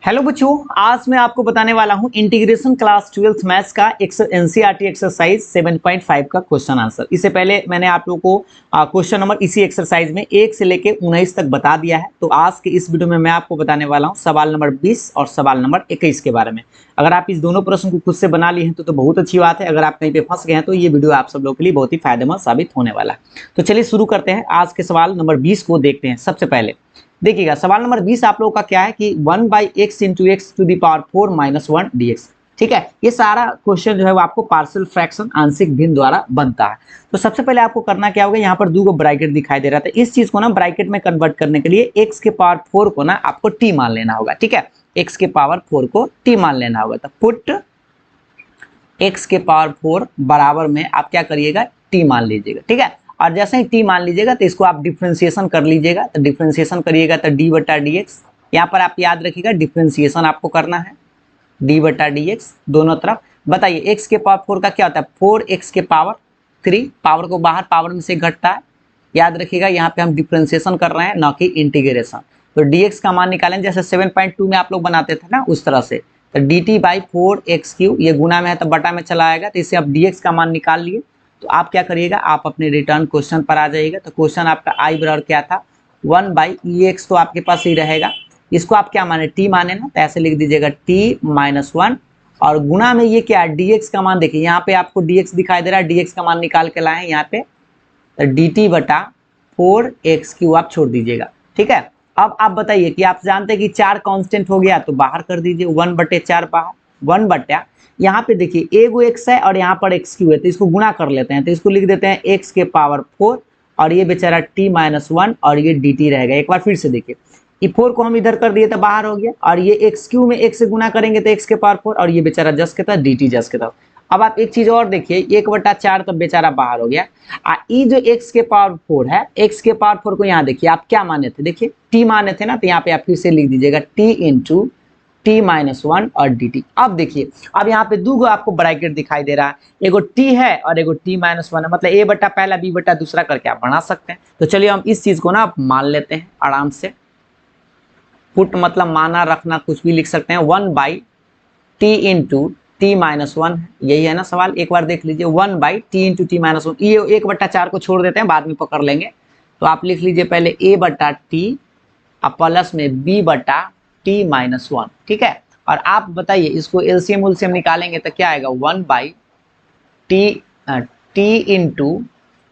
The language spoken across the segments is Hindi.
हेलो बच्चों, आज मैं आपको बताने वाला हूं इंटीग्रेशन क्लास 12th मैथ्स का एनसीईआरटी एक्सरसाइज 7.5 का क्वेश्चन आंसर। इससे पहले मैंने आप लोगों को क्वेश्चन नंबर इसी एक्सरसाइज में 1 से लेके 19 तक बता दिया है। तो आज के इस वीडियो में मैं आपको बताने वाला हूं सवाल नंबर 20 और सवाल नंबर 21 के बारे में। अगर आप इस दोनों प्रश्न को खुद से बना लिए हैं तो बहुत अच्छी बात है। अगर आप कहीं पे फंस गए हैं तो ये वीडियो आप सब लोगों के लिए बहुत ही फायदेमंद साबित होने वाला है। तो चलिए शुरू करते हैं। आज के सवाल नंबर 20 को देखते हैं। सबसे पहले देखिएगा, सवाल नंबर 20 आप लोगों का क्या है कि 1/x into x to the power 4 minus 1 dx। ठीक है, ये सारा क्वेश्चन जो है वो आपको पार्शियल फ्रैक्शन आंशिक भिन्न द्वारा बनता है। तो सबसे पहले आपको करना क्या होगा, यहाँ पर दो ब्रैकेट दिखाई दे रहा था, इस चीज को ना ब्रैकेट में कन्वर्ट करने के लिए x के पावर 4 को ना आपको t मान लेना होगा। ठीक है, x के पावर 4 को t मान लेना होगा। तो पुट x के पावर 4 बराबर में आप क्या करिएगा, t मान लीजिएगा। ठीक है, और जैसे ही t मान लीजिएगा तो इसको आप डिफरेंशिएशन कर लीजिएगा। तो डिफरेंशिएशन करिएगा तो d बटा डी एक्स, यहाँ पर आप याद रखिएगा डिफरेंशिएशन आपको करना है d बटा डी एक्स दोनों तरफ। बताइए x के पावर 4 का क्या होता है, 4x के पावर 3, पावर को बाहर पावर में से घटता है। याद रखिएगा यहाँ पे हम डिफरेंशिएशन कर रहे हैं ना कि इंटीग्रेशन। तो dx का मान निकालें जैसे 7.2 में आप लोग बनाते थे ना उस तरह से। तो dt बाई 4x3, ये गुना में है तो बटा में चला आएगा। तो इससे आप dx का मान निकाल लिए। तो आप क्या करिएगा, आप अपने रिटर्न क्वेश्चन पर आ जाइएगा। तो क्वेश्चन आपका आई बराबर क्या था, 1/ex तो आपके पास ही रहेगा। इसको आप क्या माने, t माने ना, तो ऐसे लिख दीजिएगा t माइनस 1 और गुना में ये क्या है, dx का मान। देखिए यहाँ पे आपको dx दिखाई दे रहा है, dx का मान निकाल के लाए हैं यहाँ पे। तो dt बटा 4x3 आप छोड़ दीजिएगा। ठीक है, अब आप बताइए कि आप जानते हैं कि 4 कांस्टेंट हो गया तो बाहर कर दीजिए, 1/4 बाहर, 1 बटा यहाँ पे देखिए एगो x है और यहाँ पर x3 है, तो इसको गुणा कर लेते हैं। तो इसको लिख देते हैं x के पावर 4 और ये बेचारा t माइनस 1 और ये dt रहेगा। एक बार फिर से देखिए, ये 4 को हम इधर कर दिए तो बाहर हो गया, और ये x3 में x से गुणा करेंगे तो x के पावर 4 और ये बेचारा जस के था dt जस के था। अब आप एक चीज और देखिए, 1/4 तो बेचारा बाहर हो गया। ये जो x के पावर 4 है, x के पावर 4 को यहाँ देखिए आप क्या माने थे, देखिए t माने थे ना, तो यहाँ पे आप फिर से लिख दीजिएगा t इंटू t माइनस 1 और dt। अब देखिए, अब यहाँ पे दो आपको ब्रैकेट दिखाई दे रहा है, एगो t है और एगो t माइनस 1 है, मतलब a बटा पहला b बटा दूसरा करके आप बना सकते हैं। तो चलिए हम इस चीज को ना मान लेते हैं आराम से। पुट मतलब माना रखना, कुछ भी लिख सकते हैं। 1/t इंटू t माइनस 1, यही है ना सवाल। एक बार देख लीजिए, 1/t इंटू t माइनस 1, ये 1/4 को छोड़ देते हैं, बाद में पकड़ लेंगे। तो आप लिख लीजिए पहले a बटा t और प्लस में b बटा t माइनस 1। ठीक है, और आप बताइए इसको एलसीएम उलसीएम निकालेंगे तो क्या आएगा, 1/t इंटू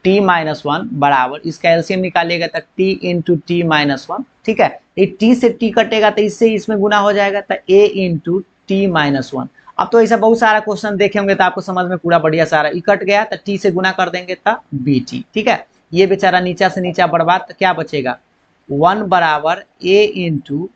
t माइनस 1 बराबर, इसका एलसीएम निकालिएगा तो t इंटू t माइनस 1। ठीक है, ये t से t कटेगा तो इससे इसमें गुना हो जाएगा, तो a इंटू t माइनस 1। अब तो ऐसा बहुत सारा क्वेश्चन देखे होंगे तो आपको समझ में पूरा बढ़िया सारा, ये कट गया तो t से गुना कर देंगे तो bt। ठीक है, ये बेचारा नीचा से नीचा बर्बाद, तो क्या बचेगा, 1 बराबर a इंटू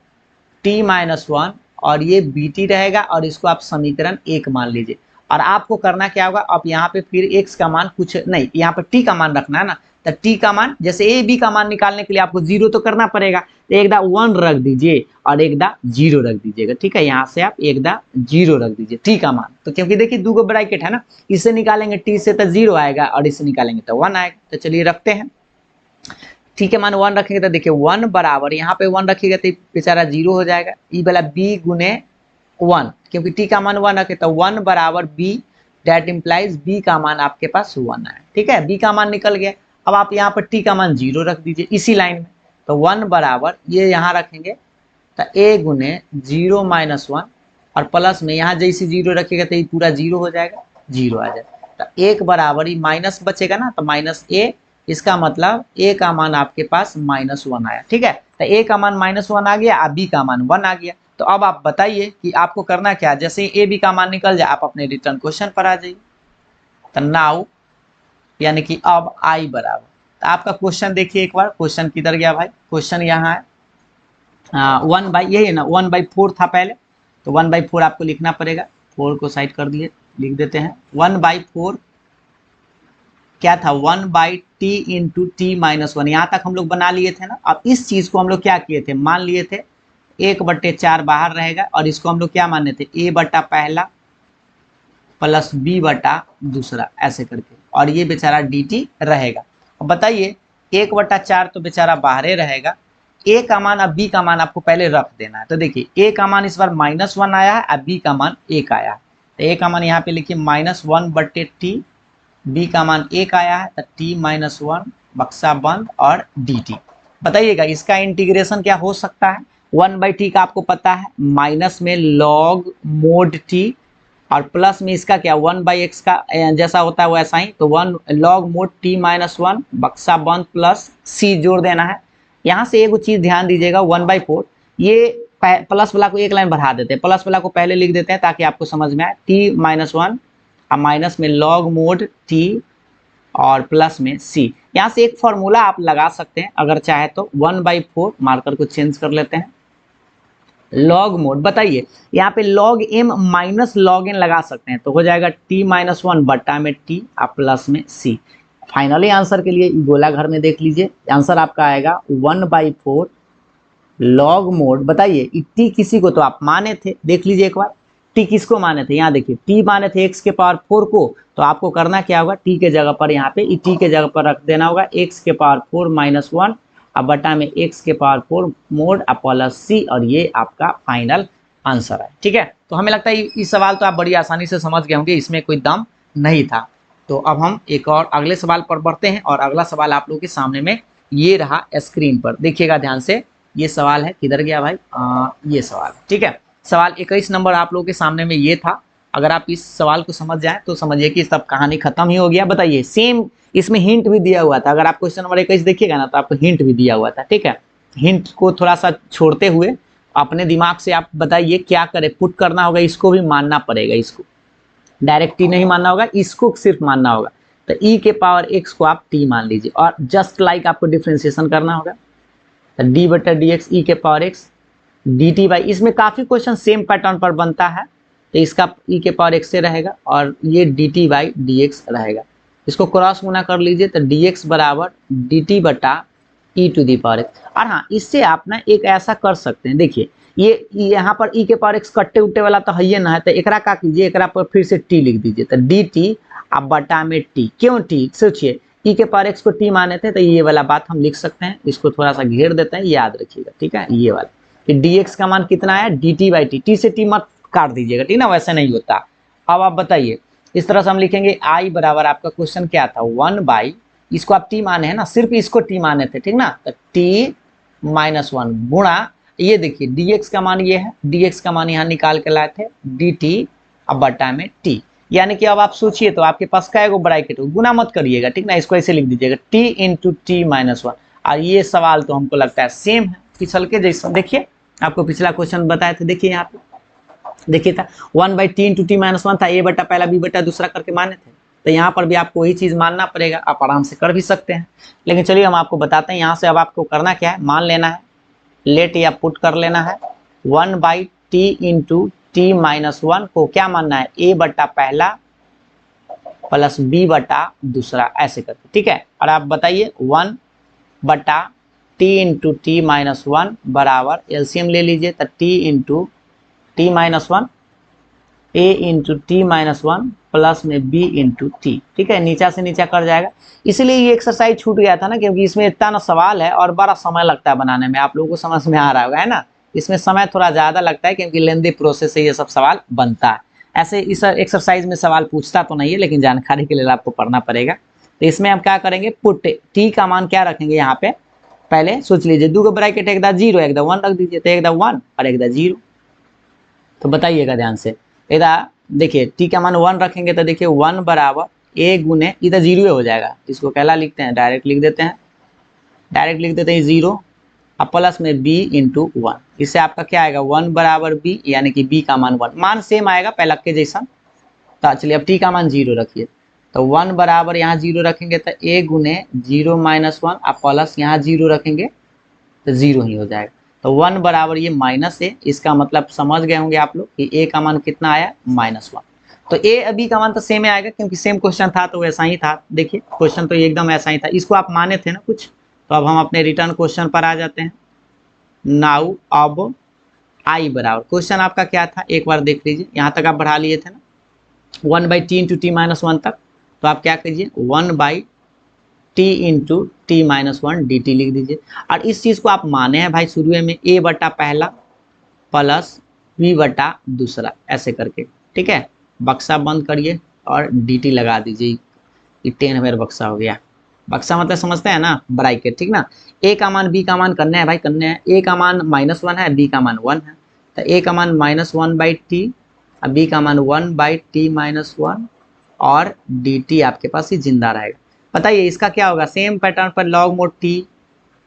t माइनस 1 और ये bt रहेगा, और इसको आप समीकरण 1 मान लीजिए। और आपको करना क्या होगा, अब यहाँ पे फिर x का मान कुछ नहीं, यहाँ पे t का मान रखना है ना। तो t का मान जैसे a b का मान निकालने के लिए आपको 0 तो करना पड़ेगा, तो एक दा 1 रख दीजिए और एक दा 0 रख दीजिएगा। ठीक है, यहाँ से आप एक दा 0 रख दीजिए t का मान। तो क्योंकि देखिए दो ब्रैकेट है ना, इससे निकालेंगे t से तो 0 आएगा और इससे निकालेंगे तो 1 आएगा। तो चलिए रखते हैं, ठीक है, मान 1 रखेंगे तो देखिए 1 बराबर, यहाँ पे 1 रखिएगा तो बेचारा 0 हो जाएगा, ई वाला b गुने 1, क्योंकि t का मान 1 रखे तो 1 बराबर b, दैट इंप्लाइज b का मान आपके पास 1 है। ठीक है, b का मान निकल गया। अब आप यहाँ पर t का मान 0 रख दीजिए इसी लाइन में। तो 1 बराबर ये यहाँ रखेंगे तो a गुने 0 माइनस 1 और प्लस में यहाँ जैसे 0 रखिएगा तो ये पूरा 0 हो जाएगा, 0 आ जाएगा। तो 1 बराबर, ये माइनस बचेगा ना, तो माइनस a, इसका मतलब a का मान आपके पास -1 आया। ठीक है, तो a का मान -1 आ गया और b का मान 1 आ गया। तो अब आप बताइए कि आपको करना क्या है, जैसे a b का मान निकल जाए आप अपने रिटर्न क्वेश्चन पर आ जाइए। तो नाउ यानी कि अब i बराबर, तो आपका क्वेश्चन देखिए एक बार, क्वेश्चन किधर गया भाई, क्वेश्चन यहाँ है 1/, यही है ना, 1/4 था पहले, तो 1/4 आपको लिखना पड़ेगा। 4 को साइड कर दिए, लिख देते हैं 1/4 क्या था, 1/t इंटू t माइनस 1। यहाँ तक हम लोग बना लिए थे ना। अब इस चीज को हम लोग क्या किए थे, मान लिए थे 1/4 बाहर रहेगा, और इसको हम लोग क्या माने थे, a बटा पहला प्लस b बटा दूसरा, ऐसे करके, और ये बेचारा dt रहेगा। अब बताइए 1/4 तो बेचारा बाहर रहेगा, ए का मान अब बी का मान आपको पहले रख देना है। तो देखिए ए का मान इस बार -1 आया है, अब बी का मान 1 आया है। तो ए का मान यहाँ पे लिखिए -1/t, बी का मान 1 आया है तो t-1 बक्सा बंद और dt। बताइएगा इसका इंटीग्रेशन क्या हो सकता है। 1/t का आपको पता है, माइनस में log mod t और प्लस में इसका क्या 1/x का जैसा होता है वैसा ही, तो 1 log mod t-1 बक्सा बंद प्लस c जोड़ देना है। यहाँ से एक चीज ध्यान दीजिएगा, 1/4 ये प्लस वाला को एक लाइन बढ़ा देते हैं, प्लस वाला को पहले लिख देते हैं ताकि आपको समझ में आए। t-1 और माइनस में log mod t और प्लस में c। यहाँ से एक फॉर्मूला आप लगा सकते हैं अगर चाहे तो, 1/4 मार्कर को चेंज कर लेते हैं, लॉग मोड। बताइए यहाँ पे log m minus log n लगा सकते हैं तो हो जाएगा t-1 बटा में t और प्लस में c। फाइनली आंसर के लिए गोला घर में देख लीजिए, आंसर आपका आएगा 1/4 log मोड। बताइए t किसी को तो आप माने थे, देख लीजिए एक बार t किसको माने थे, यहाँ देखिए t माने थे x के पावर 4 को, तो आपको करना क्या होगा, t के जगह पर यहाँ पे t के जगह पर रख देना होगा x के पावर 4 -1 अब बटा में x के पावर 4 मोड प्लस c, और ये आपका फाइनल आंसर है। ठीक है, तो हमें लगता है इस सवाल तो आप बड़ी आसानी से समझ गए होंगे, इसमें कोई दम नहीं था। तो अब हम एक और अगले सवाल पर बढ़ते हैं, और अगला सवाल आप लोगों के सामने में ये रहा स्क्रीन पर, देखिएगा ध्यान से। ये सवाल है, किधर गया भाई, ये सवाल। ठीक है, सवाल 21 नंबर आप लोगों के सामने में ये था। अगर आप इस सवाल को समझ जाए तो समझिए कि सब कहानी खत्म ही हो गया। बताइए सेम इसमें हिंट भी दिया हुआ था, अगर आप क्वेश्चन नंबर 21 देखिएगा ना तो आपको हिंट भी दिया हुआ था। ठीक है, हिंट को थोड़ा सा छोड़ते हुए अपने दिमाग से आप बताइए क्या करें, पुट करना होगा, इसको भी मानना पड़ेगा, इसको डायरेक्ट टी नहीं मानना होगा, इसको सिर्फ मानना होगा। तो e के पावर x को आप t मान लीजिए, और जस्ट लाइक आपको डिफ्रेंसिएशन करना होगा, तो d बटा dx e के पावर x dt बाई, इसमें काफी क्वेश्चन सेम पैटर्न पर बनता है, तो इसका e के पावर x से रहेगा और ये dt बाई dx रहेगा। इसको क्रॉस गुना कर लीजिए तो dx बराबर dt बटा e to the power x। और हाँ, इससे आप ना एक ऐसा कर सकते हैं, देखिए ये यहाँ पर e के पावर x कट्टे उट्टे वाला तो है ही ना है, तो एकरा का कीजिए, एकरा पर फिर से t लिख दीजिए, तो dt अब बटा में t। क्यों t, सोचिए e के पावर x को t माने थे तो ये वाला बात हम लिख सकते हैं, इसको थोड़ा सा घेर देते हैं, याद रखिएगा। ठीक है, ये वाला कि dx का मान कितना है dt बाई t, t से t मत काट दीजिएगा, ठीक ना, वैसे नहीं होता। अब आप बताइए इस तरह से हम लिखेंगे i बराबर, आपका क्वेश्चन क्या था 1/, इसको आप t माने हैं ना, सिर्फ इसको t माने थे, ठीक ना, तो t-1 गुणा, ये देखिए dx का मान ये है, dx का मान यहाँ निकाल के लाए थे dt अब बटा में t। यानी कि अब आप सोचिए तो आपके पास क्या है, ब्रैकेट गुना मत करिएगा, ठीक ना, इसको ऐसे लिख दीजिएगा t इंटू t-1। और ये सवाल तो हमको लगता है सेम है पिछल के जैसा। देखिए आपको पिछला क्वेश्चन बताए थे, देखिए यहाँ पे देखिए था 1/t इंटू t-1 था, a बटा पहला b बटा दूसरा करके माने थे, तो यहाँ पर भी आपको वही चीज मानना पड़ेगा। आप आराम से कर भी सकते हैं, लेकिन चलिए हम आपको बताते हैं। यहाँ से अब आपको करना क्या है, मान लेना है, लेट या पुट कर लेना है, 1/t इंटू t-1 को क्या मानना है, a बटा पहला प्लस b बटा दूसरा, ऐसे करके। ठीक है, और आप बताइए 1/t इंटू t-1 बराबर एलसीएम ले लीजिए, तो t into t-1 a into t-1 plus में b इंटू t। ठीक है, नीचा से नीचा कर जाएगा, इसलिए ये एक्सरसाइज छूट गया था ना, क्योंकि इसमें इतना ना सवाल है और बड़ा समय लगता है बनाने में। आप लोगों को समझ में आ रहा होगा, है ना, इसमें समय थोड़ा ज्यादा लगता है क्योंकि लेंदी प्रोसेस से ये सब सवाल बनता है। ऐसे इस एक्सरसाइज में सवाल पूछता तो नहीं है, लेकिन जानकारी के लिए आपको पढ़ना पड़ेगा। तो इसमें हम क्या करेंगे, पुट t का मान क्या रखेंगे, यहाँ पे पहले सोच लीजिए, दो ब्रैकेट, एक 0 एक 1 रख दीजिए, तो एक 1 और एक 0। तो बताइएगा ध्यान से, इधर देखिए t का मान 1 रखेंगे तो देखिए 1 बराबर a गुने, इधर 0 हो जाएगा, इसको कहला लिखते हैं, डायरेक्ट लिख देते हैं, 0 अब प्लस में b इंटू 1। इससे आपका क्या आएगा, 1 बराबर b, यानी कि b का मान 1, मान सेम आएगा पहले के जैसा। तो चलिए अब t का मान 0 रखिए, तो 1 बराबर यहाँ 0 रखेंगे तो a गुने 0 - 1, अब प्लस यहाँ 0 रखेंगे तो 0 ही हो जाएगा। तो 1 बराबर ये माइनस है, इसका मतलब समझ गए होंगे आप लोग कि a का मान कितना आया, -1। तो a b का मान तो सेम आएगा, क्योंकि सेम क्वेश्चन था तो वैसा ही था। देखिए क्वेश्चन तो एकदम ऐसा ही था, इसको आप माने थे ना कुछ। तो अब हम अपने रिटर्न क्वेश्चन पर आ जाते हैं। नाउ अब i बराबर, क्वेश्चन आपका क्या था एक बार देख लीजिए, यहाँ तक आप बढ़ा लिए थे ना 1/t इंटू t-1 तक। तो आप क्या कीजिए, 1/t T into T minus one D T लिख दीजिए। और इस चीज़ को आप माने हैं भाई शुरू में ए बटा पहला प्लस बी बटा दूसरा ऐसे करके, ठीक है। बक्सा बंद करिए और डी टी लगा दीजिए, ये 10 मेरा बक्सा हो गया। बक्सा मतलब समझते हैं ना, ब्रैकेट, ठीक ना। ए का मान बी का मान करने हैं भाई, करने हैं। ए का मान -1 है, बी का मान 1 है, तो ए का मान -1/t और बी का मान 1/t माइनस 1 और डी टी आपके पास ही जिंदा रहेगा। बताइए इसका क्या होगा, सेम पैटर्न पर लॉग मोड टी,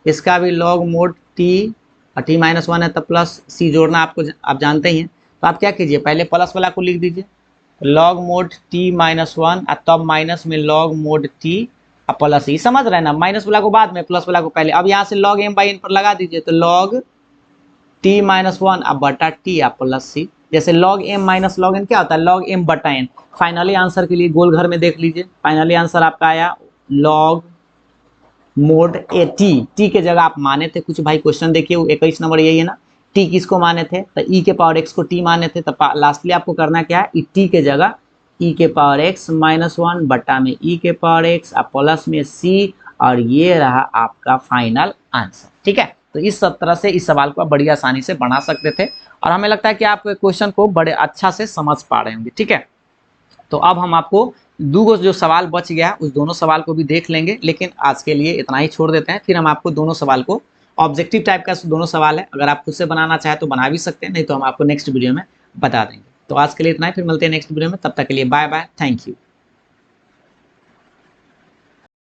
इसका भी लॉग मोड टी और टी माइनस 1 है तो प्लस सी जोड़ना आपको आप जानते ही हैं। तो आप क्या कीजिए, पहले प्लस वाला को लिख दीजिए लॉग मोड टी माइनस 1 और तब माइनस में लॉग मोड टी और प्लस सी, समझ रहे हैं ना। माइनस वाला को बाद में, प्लस वाला को पहले। अब यहाँ से लॉग एम बाई एन पर लगा दीजिए, तो लॉग टी माइनस 1 अब बटा टी और प्लस सी। जैसे log M minus log N क्या होता है, लॉग एम बटा एन। फाइनली आंसर के लिए गोल घर में देख लीजिए, फाइनली आंसर आपका आया log mode A T. T के जगह आप माने थे कुछ भाई, क्वेश्चन देखिए 21 नंबर यही है ना, टी किसको माने थे, तो ई के पावर एक्स को टी माने थे। तो लास्टली आपको करना क्या है, टी के जगह ई के पावर एक्स माइनस 1 बटा में ई के पावर एक्स और प्लस में सी, और ये रहा आपका फाइनल आंसर, ठीक है। तो इस सब तरह से इस सवाल को आप बड़ी आसानी से बना सकते थे, और हमें लगता है कि आप क्वेश्चन को बड़े अच्छा से समझ पा रहे होंगे, ठीक है। तो अब हम आपको दो जो सवाल बच गया उस दोनों सवाल को भी देख लेंगे, लेकिन आज के लिए इतना ही छोड़ देते हैं। फिर हम आपको दोनों सवाल को, ऑब्जेक्टिव टाइप का दोनों सवाल है, अगर आप खुद से बनाना चाहे तो बना भी सकते हैं, नहीं तो हम आपको नेक्स्ट वीडियो में बता देंगे। तो आज के लिए इतना ही, फिर मिलते हैं नेक्स्ट वीडियो में, तब तक के लिए बाय बाय, थैंक यू।